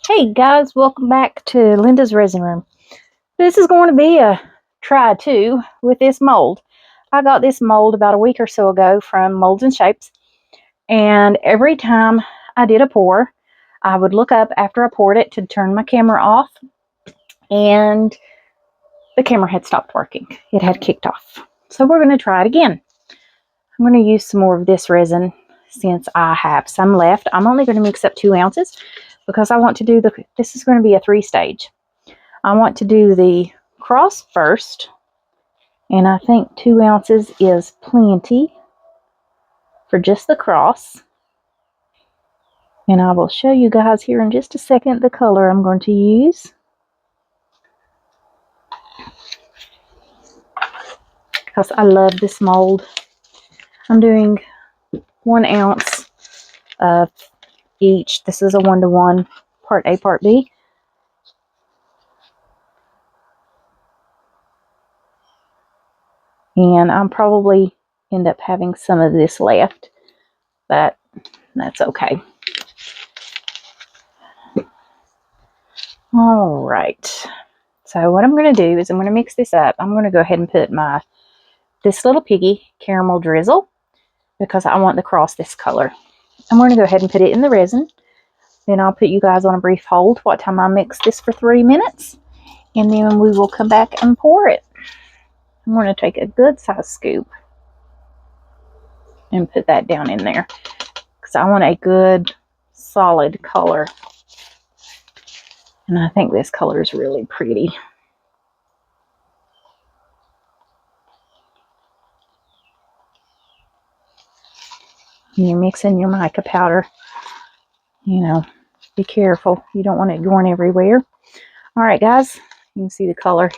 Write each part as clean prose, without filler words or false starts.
Hey guys, welcome back to Lindasresinroom. This is going to be a try two with this mold. I got this mold about a week or so ago from Molds and Shapes, and every time I did a pour, I would look up after I poured it to turn my camera off, and the camera had stopped working. It had kicked off. So we're going to try it again. I'm going to use some more of this resin since I have some left. I'm only going to mix up 2 ounces because I want to do this is going to be a 3-stage. I want to do the cross first, and I think 2 ounces is plenty for just the cross. And I will show you guys here in just a second the color I'm going to use. Because I love this mold. I'm doing 1 ounce of each. This is a 1-to-1, part A, part B. And I'm probably end up having some of this left, but that's okay. All right. So what I'm going to do is I'm going to mix this up. I'm going to go ahead and put this little piggy caramel drizzle because I want the cross this color. I'm going to go ahead and put it in the resin. Then I'll put you guys on a brief hold while I mix this for 3 minutes. And then we will come back and pour it. I'm going to take a good size scoop and put that down in there because I want a good solid color. And I think this color is really pretty. When you're mixing your mica powder, you know, be careful. You don't want it going everywhere. All right, guys, you can see the color.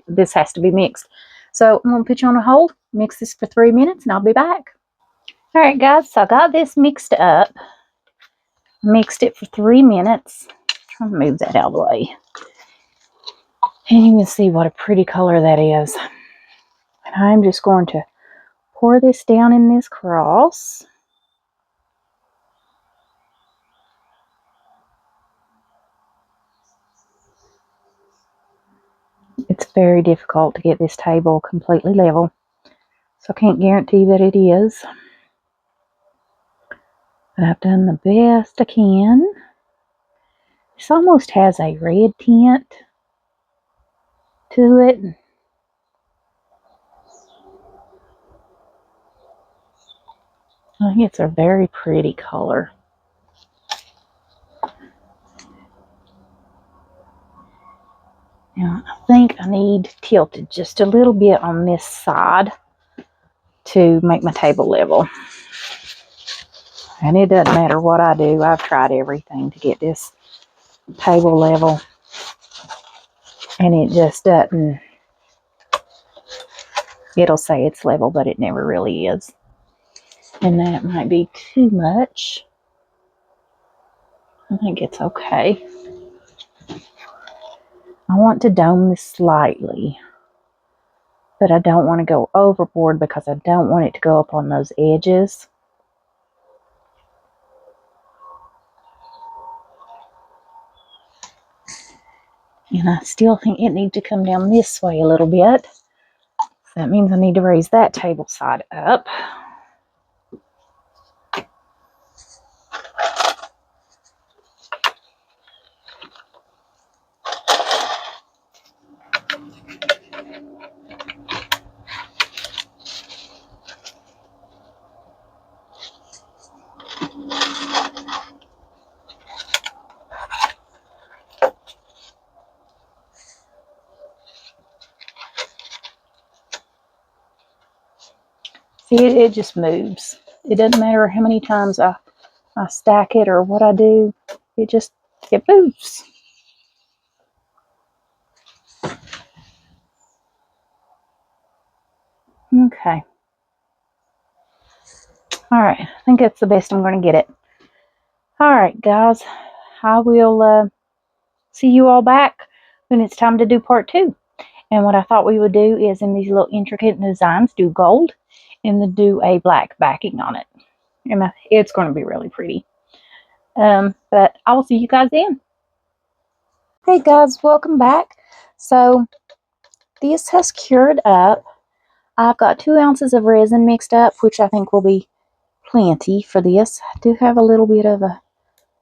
This has to be mixed. So I'm going to put you on a hold, mix this for 3 minutes, and I'll be back. All right, guys, so I got this mixed up. Mixed it for 3 minutes. I'm trying to move that out of the way. And you can see what a pretty color that is. And I'm just going to pour this down in this cross. It's very difficult to get this table completely level, so I can't guarantee that it is. But I've done the best I can. This almost has a red tint to it. I think it's a very pretty color. Now, I think I need to tilt it just a little bit on this side to make my table level. And it doesn't matter what I do. I've tried everything to get this table level. And it just doesn't. It'll say it's level, but it never really is. And that might be too much. I think it's okay. I want to dome this slightly, but I don't want to go overboard because I don't want it to go up on those edges. And I still think it needs to come down this way a little bit. So that means I need to raise that table side up. See, it just moves. It doesn't matter how many times I stack it or what I do. It moves. Okay. All right. I think that's the best I'm going to get it. All right, guys. I will see you all back when it's time to do part 2. And what I thought we would do is in these little intricate designs, do gold and then do a black backing on it. And it's going to be really pretty. But I will see you guys then. Hey guys, welcome back. So this has cured up. I've got 2 ounces of resin mixed up, which I think will be plenty for this. I do have a little bit of a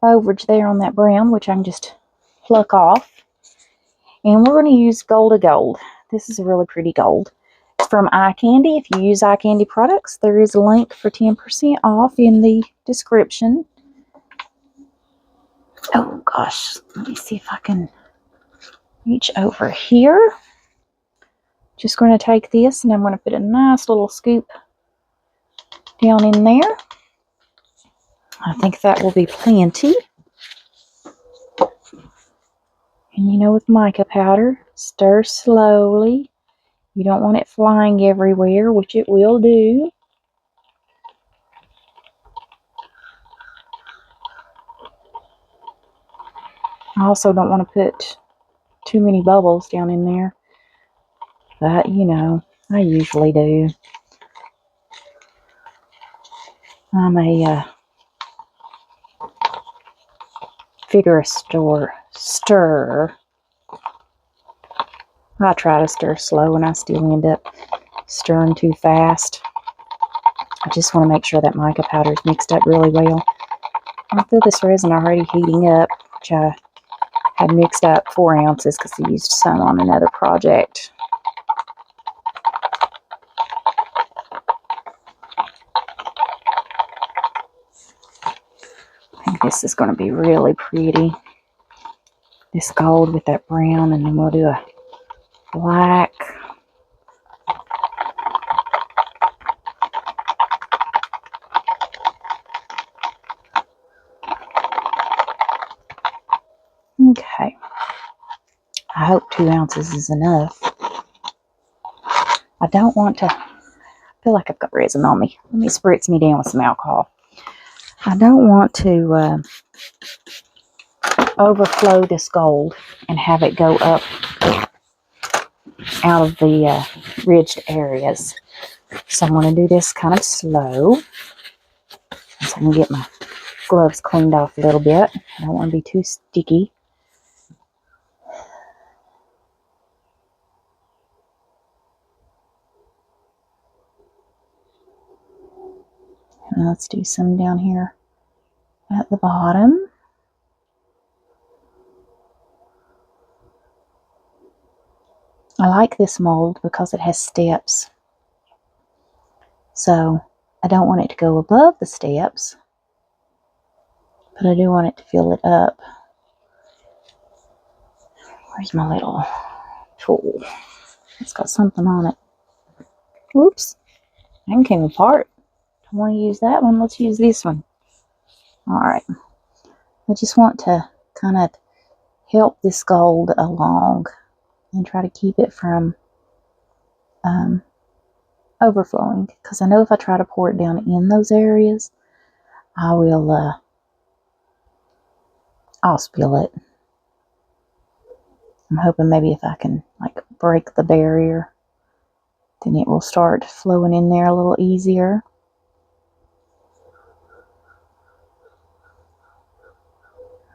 overage there on that brown, which I can just pluck off. And we're going to use Gold to Gold. This is a really pretty gold. It's from Eye Candy. If you use Eye Candy products, there is a link for 10% off in the description. Oh gosh, let me see if I can reach over here. Just going to take this and I'm going to put a nice little scoop down in there. I think that will be plenty. And you know, with mica powder, stir slowly. You don't want it flying everywhere, which it will do. I also don't want to put too many bubbles down in there. But, you know, I usually do. I'm a vigorous stirrer. I try to stir slow and I still end up stirring too fast. I just want to make sure that mica powder is mixed up really well. I feel this resin already heating up, which I had mixed up 4 ounces because I used some on another project. I think this is going to be really pretty. This gold with that brown, and then we'll do a black. Okay. I hope 2 ounces is enough. I don't want to, I feel like I've got resin on me. Let me spritz me down with some alcohol. I don't want to overflow this gold and have it go up out of the ridged areas. So I'm going to do this kind of slow so I can get my gloves cleaned off a little bit. I don't want to be too sticky. And let's do some down here at the bottom. I like this mold because it has steps. So I don't want it to go above the steps, but I do want it to fill it up. Where's my little tool? It's got something on it. Whoops. That came apart. Don't want to use that one. Let's use this one. Alright. I just want to kind of help this gold along and try to keep it from overflowing. Because I know if I try to pour it down in those areas, I'll spill it. I'm hoping maybe if I can like break the barrier, then it will start flowing in there a little easier.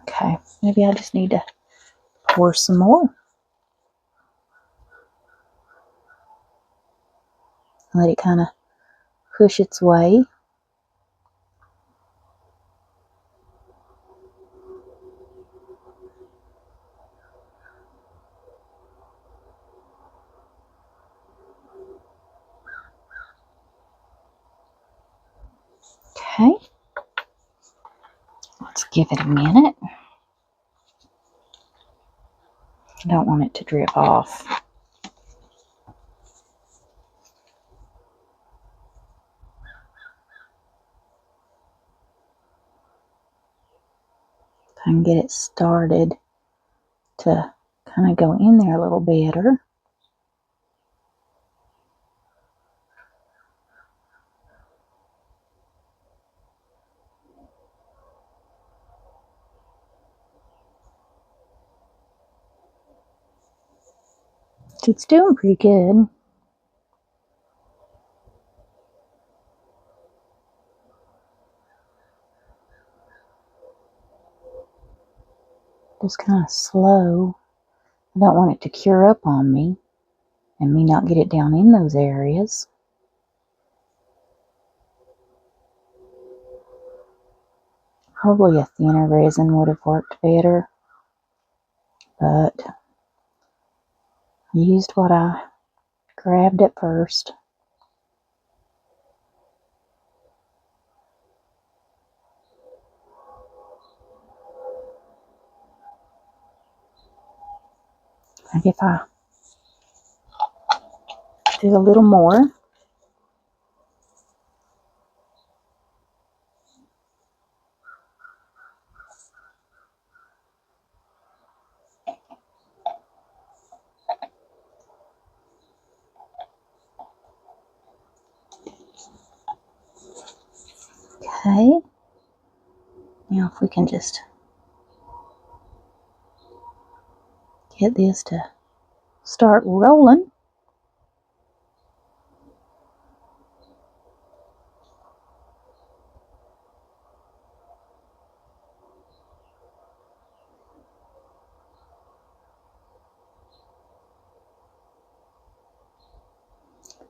Okay, maybe I just need to pour some more. Let it kind of push its way. Okay, let's give it a minute. I don't want it to drip off. I can get it started to kind of go in there a little better. It's doing pretty good. Just kind of slow. I don't want it to cure up on me and me not get it down in those areas. Probably a thinner resin would have worked better, but I used what I grabbed at first. Maybe if I do a little more. Okay. Now if we can just get this to start rolling.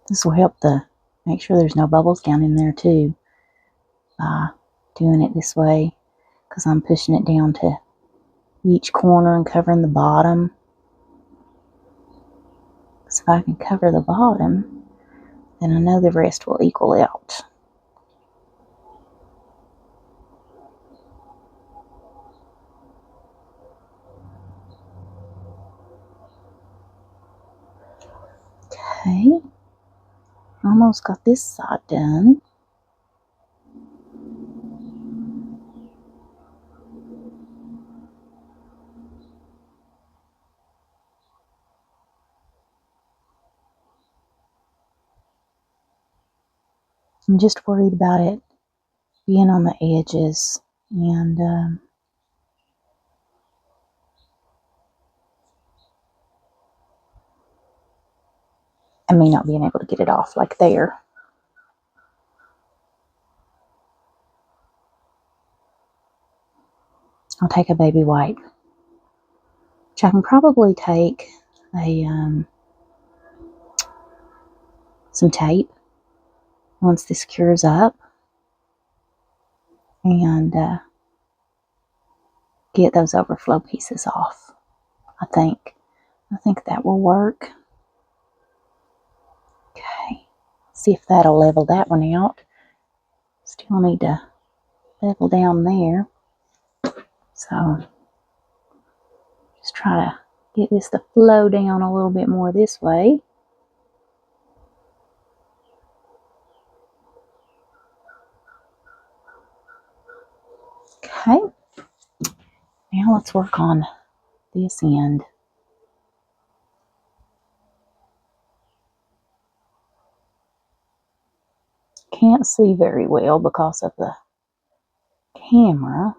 This will help make sure there's no bubbles down in there too, by doing it this way, because I'm pushing it down to each corner and covering the bottom. So if I can cover the bottom, then I know the rest will equal out. Okay, almost got this side done. I'm just worried about it being on the edges, and I may not being able to get it off like there. I'll take a baby wipe, which I can probably take some tape once this cures up, and get those overflow pieces off. I think that will work. Okay, see if that'll level that one out. Still need to level down there. So just try to get this to flow down a little bit more this way. Okay, now let's work on this end. Can't see very well because of the camera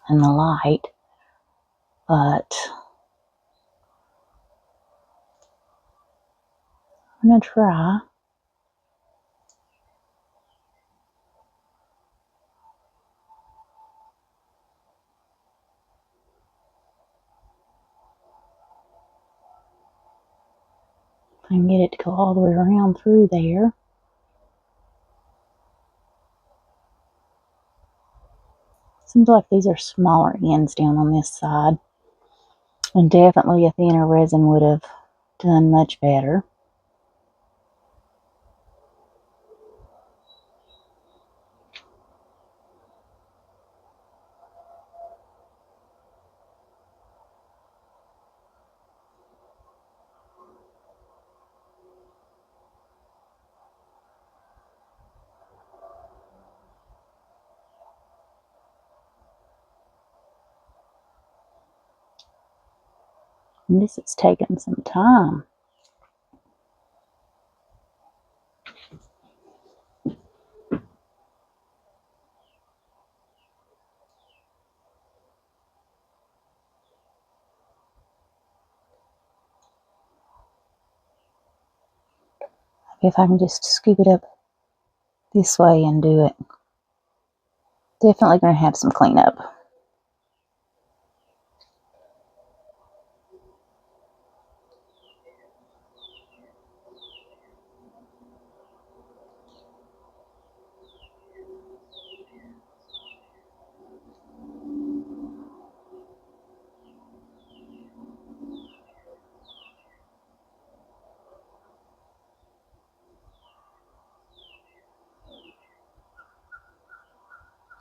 and the light, but I'm gonna try. I can get it to go all the way around through there. Seems like these are smaller ends down on this side. And definitely a thinner resin would have done much better. And this is taking some time. If I can just scoop it up this way and do it. Definitely going to have some cleanup.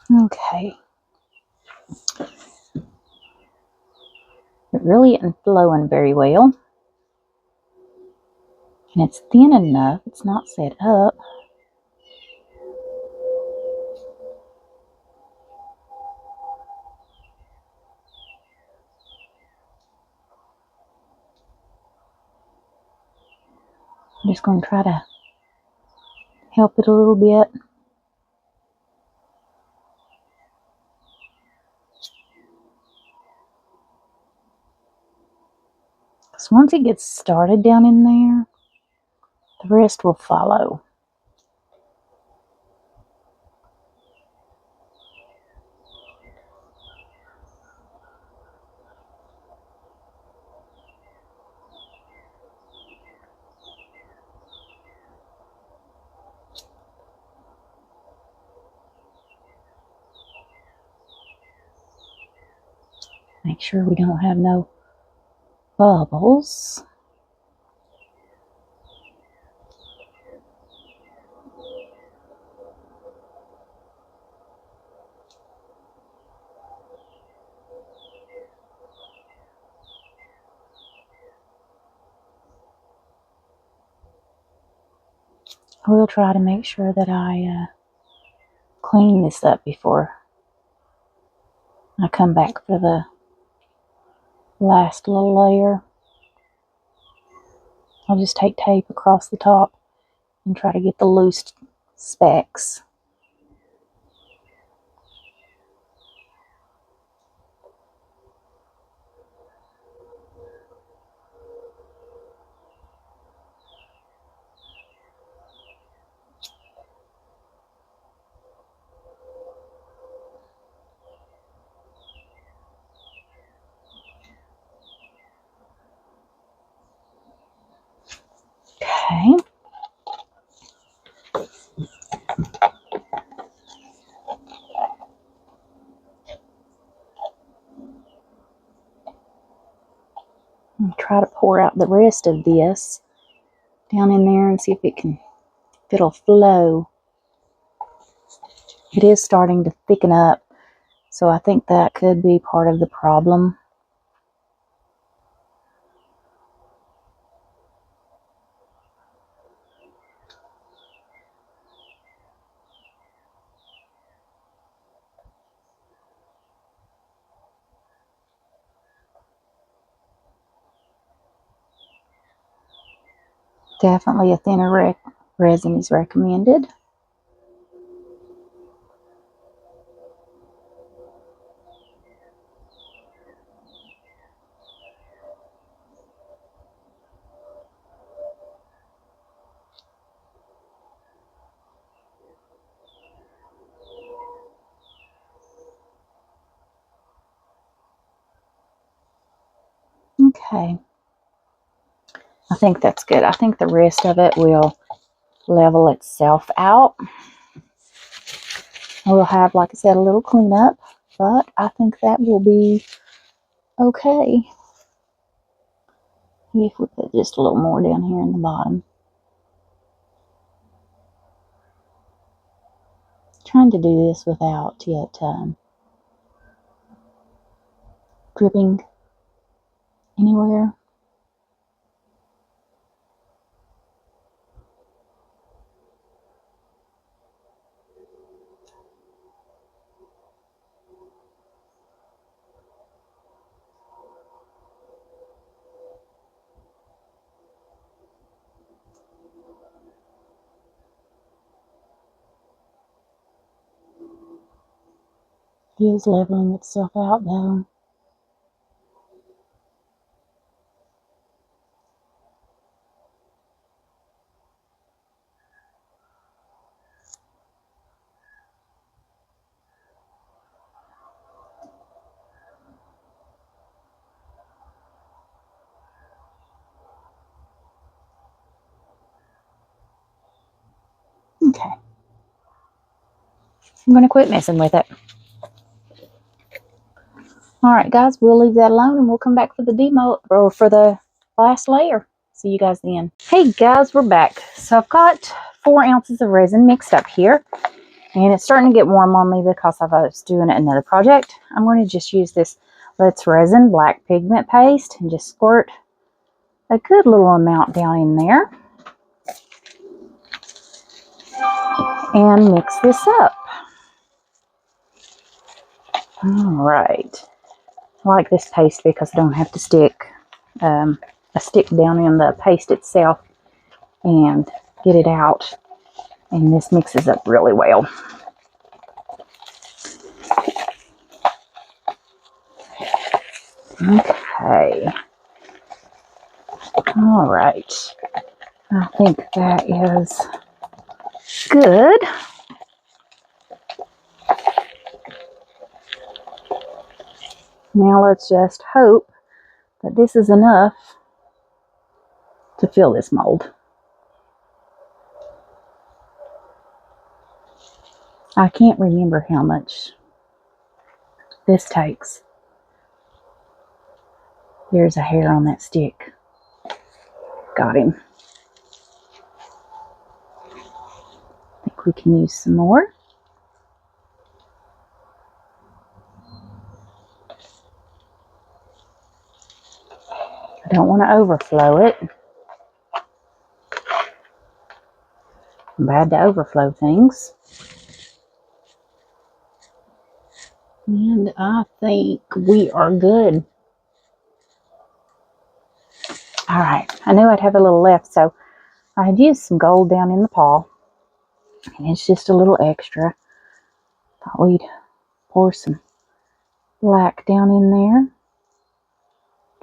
Okay. It really isn't flowing very well. And it's thin enough. It's not set up. I'm just going to try to help it a little bit. Because once it gets started down in there, the rest will follow. Make sure we don't have no bubbles. I will try to make sure that I clean this up before I come back for the last little layer. I'll just take tape across the top and try to get the loose specks. Okay. I'll try to pour out the rest of this down in there and see if it'll flow. It is starting to thicken up, so I think that could be part of the problem. Definitely a thinner resin is recommended. Okay. I think that's good. I think the rest of it will level itself out. We'll have, like I said, a little cleanup, but I think that will be okay. If we put just a little more down here in the bottom. Trying to do this without yet dripping anywhere. It is leveling itself out though. Okay. I'm going to quit messing with it. Alright guys, we'll leave that alone and we'll come back for the demo, or for the last layer. See you guys then. Hey guys, we're back. So I've got 4 ounces of resin mixed up here. And it's starting to get warm on me because I was doing another project. I'm going to just use this Let's Resin black pigment paste and just squirt a good little amount down in there. And mix this up. Alright. I like this paste because I don't have to stick a stick down in the paste itself and get it out. And this mixes up really well. Okay. Alright. I think that is good. Now let's just hope that this is enough to fill this mold. I can't remember how much this takes. There's a hair on that stick. Got him. I think we can use some more. I don't want to overflow it. I'm bad to overflow things. And I think we are good. Alright, I knew I'd have a little left, so I had used some gold down in the paw. And it's just a little extra. Thought we'd pour some black down in there.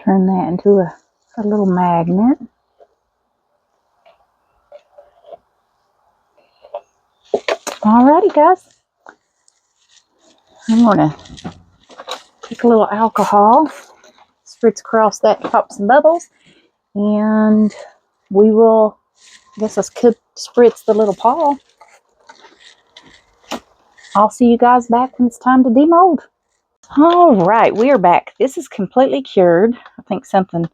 Turn that into a little magnet. Alrighty, guys. I'm going to take a little alcohol, spritz across that to pop some bubbles, and we will, I guess let's spritz the little paw. I'll see you guys back when it's time to demold. Alright, we are back. This is completely cured. I think something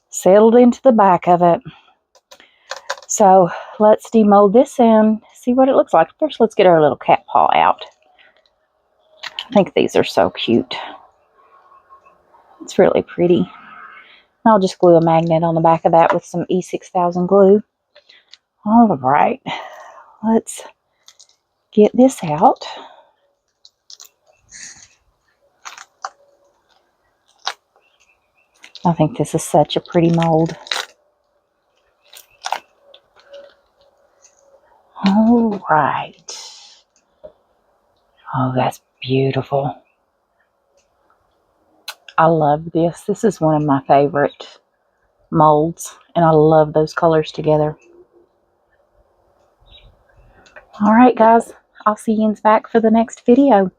settled into the back of it. So let's demold this and see what it looks like. First, let's get our little cat paw out. I think these are so cute. It's really pretty. I'll just glue a magnet on the back of that with some E6000 glue. All right, let's get this out. I think this is such a pretty mold. All right. Oh, that's beautiful. I love this. This is one of my favorite molds, and I love those colors together. All right, guys. I'll see you back for the next video.